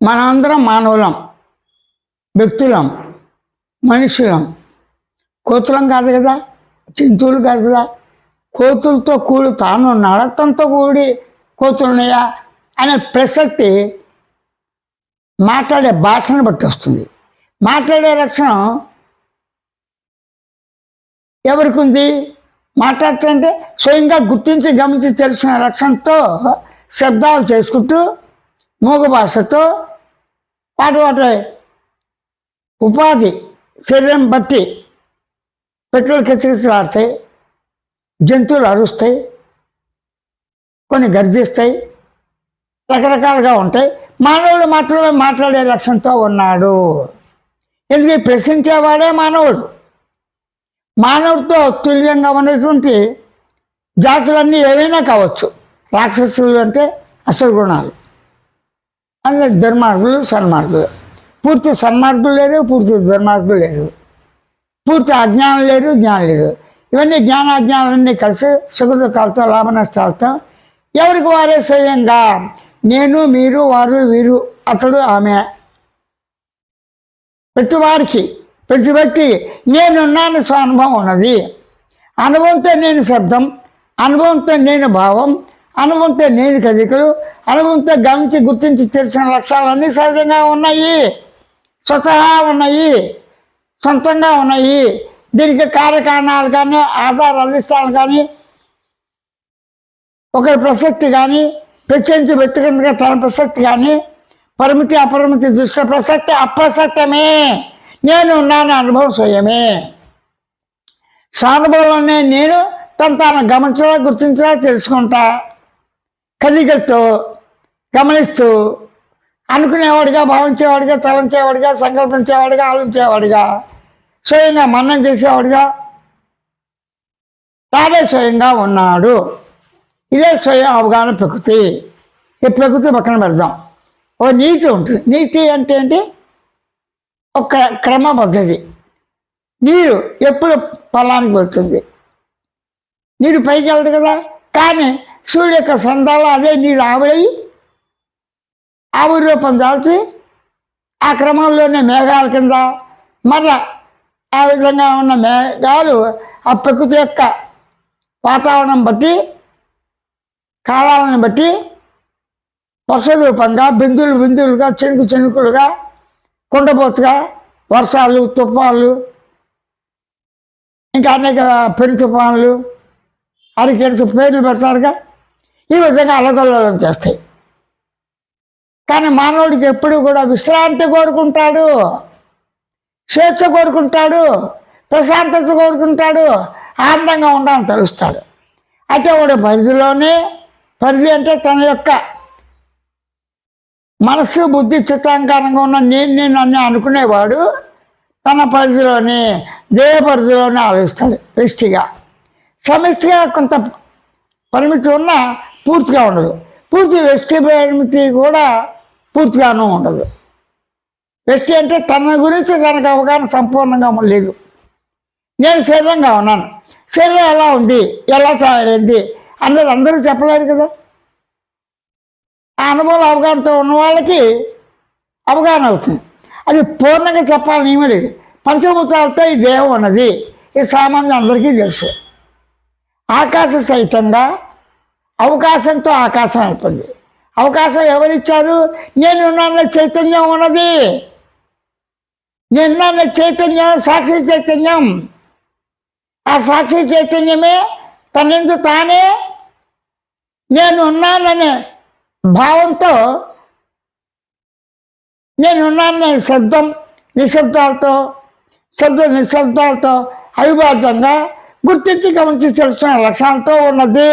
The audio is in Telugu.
మనందరం మానవులం, వ్యక్తులం, మనుషులం. కోతులం కాదు కదా, జంతువులు కాదు కదా. కోతులతో కూడి తాను నడతంతో కూడి కోతులున్నాయా అనే ప్రసక్తి మాట్లాడే భాషను బట్టి వస్తుంది. మాట్లాడే లక్షణం ఎవరికి ఉంది? మాట్లాడుతుంటే స్వయంగా గుర్తించి గమనించి తెలిసిన లక్షణంతో శబ్దాలు చేసుకుంటూ మూగ భాషతో వాటి ఉపాధి శరీరం బట్టి పెట్రోల్ కిచకిచలాడతాయి, జంతువులు అరుస్తాయి, కొన్ని గర్జిస్తాయి, రకరకాలుగా ఉంటాయి. మానవుడు మాత్రమే మాట్లాడే లక్ష్యంతో ఉన్నాడు. ఎందుకు ప్రశ్నించేవాడే మానవుడు. మానవుడితో తుల్యంగా ఉన్నటువంటి జాతులన్నీ ఏవైనా కావచ్చు. రాక్షసులు అంటే అసలు గుణాలు, అందులో దుర్మార్గులు, సన్మార్గులు. పూర్తి సన్మార్గులు లేరు, పూర్తి దుర్మార్గులు లేరు, పూర్తి అజ్ఞానం లేరు, జ్ఞానం లేరు. ఇవన్నీ జ్ఞానాజ్ఞానాలన్నీ కలిసి సుఖదుఖాలతో లాభ నష్టాలతో ఎవరికి వారే స్వయంగా నేను, మీరు, వారు, వీరు, అతడు, ఆమె, ప్రతి వారికి ప్రతి వ్యక్తి నేనున్నాను స్వానుభవం ఉన్నది. అనుభవంతో నేను శబ్దం, అనుభవంతో నేను భావం, అనుభవంతో నేను కదికలు, అనుభవంతో గమనించి గుర్తించి తెలిసిన లక్ష్యాలన్నీ సహజంగా ఉన్నాయి, స్వతహా ఉన్నాయి, సొంతంగా ఉన్నాయి. దీనికి కార్యకారణాలు కానీ ఆధార అధిష్టానాలు కానీ ఒకరి ప్రసక్తి కానీ ప్రత్యేకించి వ్యక్తిగతంగా తన ప్రసక్తి కానీ పరిమితి అపరిమితి దృష్టి ప్రసక్తి అప్రసక్తమే. నేను ఉన్నాను అనుభవం స్వయమే. స్వానుభవంలోనే నేను తాను గమనించడా గుర్తించడా తెలుసుకుంటా, కదిగతో గమనిస్తూ అనుకునేవాడిగా, భావించేవాడిగా, తలంచేవాడిగా, సంకల్పించేవాడిగా, ఆలోచించేవాడిగా, స్వయంగా మన్నం చేసేవాడిగా తానే స్వయంగా ఉన్నాడు. ఇదే స్వయం అవగాహన ప్రకృతి. ఈ ప్రకృతి పక్కన పెడదాం. ఓ నీతి ఉంటుంది. నీతి అంటే ఏంటి? ఒక క్రమ పద్ధతి. నీరు ఎప్పుడు పొలానికి వెళ్తుంది, నీరు పైకి వెళ్తుంది కదా. కానీ సూర్యుడు యొక్క సందాలో అదే నీరు ఆవిరయ్యి ఆవిరి రూపం దాల్చి ఆ క్రమంలోనే మేఘాల కింద మరలా ఆ విధంగా ఉన్న మేఘాలు ఆ ప్రకృతి యొక్క వాతావరణం బట్టి, కాలాలను బట్టి వర్ష రూపంగా బిందువులు బిందువులుగా, చెనుకు చెనుకులుగా, కుండపోతుగా, వర్షాలు, తుఫాన్లు, ఇంకా అనేక పెను తుఫాన్లు, హరికేన్స్ పేర్లు పెడతారుగా, ఈ విధంగా అలగొల్లం చేస్తాయి. కానీ మానవుడికి ఎప్పుడు కూడా విశ్రాంతి కోరుకుంటాడు, స్వేచ్ఛ కోరుకుంటాడు, ప్రశాంతత కోరుకుంటాడు, ఆనందంగా ఉండాలని తెలుస్తాడు. అయితే వాడు పరిధిలోనే, పరిధి అంటే తన యొక్క మనస్సు, బుద్ధి, చిత్తాంకారంగా ఉన్న నేను అన్నీ అనుకునేవాడు తన పరిధిలోనే, దేహ పరిధిలోనే ఆలోచిస్తాడు. వ్యష్టిగా సమిష్టిగా కొంత పరిమితి ఉన్నా పూర్తిగా ఉండదు. పూర్తి వ్యష్టి పరిమితి కూడా పూర్తిగానూ ఉండదు. వ్యష్టి అంటే తన గురించి తనకు అవగాహన సంపూర్ణంగా లేదు. నేను శరీరంగా ఉన్నాను, శరీరం ఎలా ఉంది, ఎలా తయారైంది అన్నది అందరూ చెప్పలేరు కదా. ఆ అనుభవం అవగాహనతో ఉన్న వాళ్ళకి అవగాహన అవుతుంది. అది పూర్ణంగా చెప్పాలని ఏమీ లేదు. పంచభూతాలతో ఈ దేహం ఉన్నది, ఈ సామాన్యం అందరికీ తెలుసు. ఆకాశ సహితంగా అవకాశంతో ఆకాశం అయిపోయింది. అవకాశం ఎవరిచ్చారు? నేనున్న చైతన్యం ఉన్నది. నేనున్న చైతన్యం సాక్షి చైతన్యం. ఆ సాక్షి చైతన్యమే తనెందు తానే నేనున్నాననే భావంతో, నేనున్నాననే శబ్దం నిశ్శబ్దాలతో, శబ్ద నిశ్శబ్దాలతో అవిభాజ్యంగా గుర్తించి గమనించి తెలుసుకునే లక్ష్యాలతో ఉన్నది.